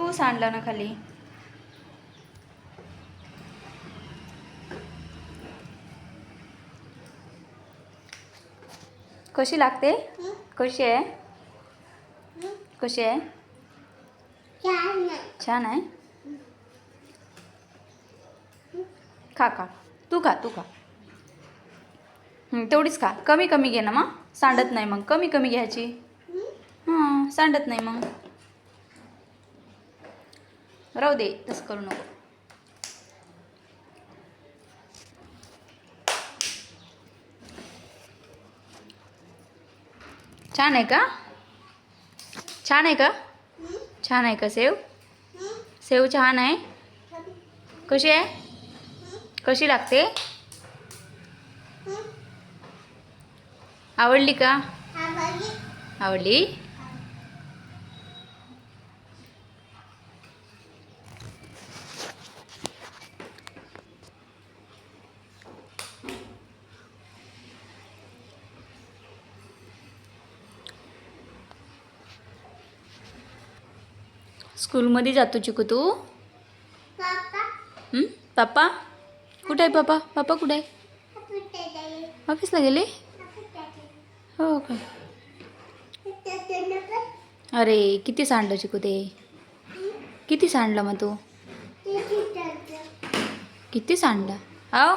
तू सांडला ना खाली. कशी लागते? कशी आहे? कशी आहे? छान आहे. खा खा, तू खा, तू खा. तेवढीच खा. कमी कमी घे ना मग. सांडत नाही मग. कमी कमी घ्यायची. हां, सांडत नाही मग. राहू दे, तसं करू नको. छान आहे का? छान आहे का? छान आहे का सेव? सेव छान आहे. कशी आहे? कशी लागते? आवडली का? आवडली. स्कूलमध्ये जातो चिकू तू? पप्पा कुठे आहे? पप्पा पप्पा कुठे आहे? ऑफिसला गेले? हो का? अरे किती सांडलं चिकू ते. किती सांडलं मग तू? किती सांडलं? आओ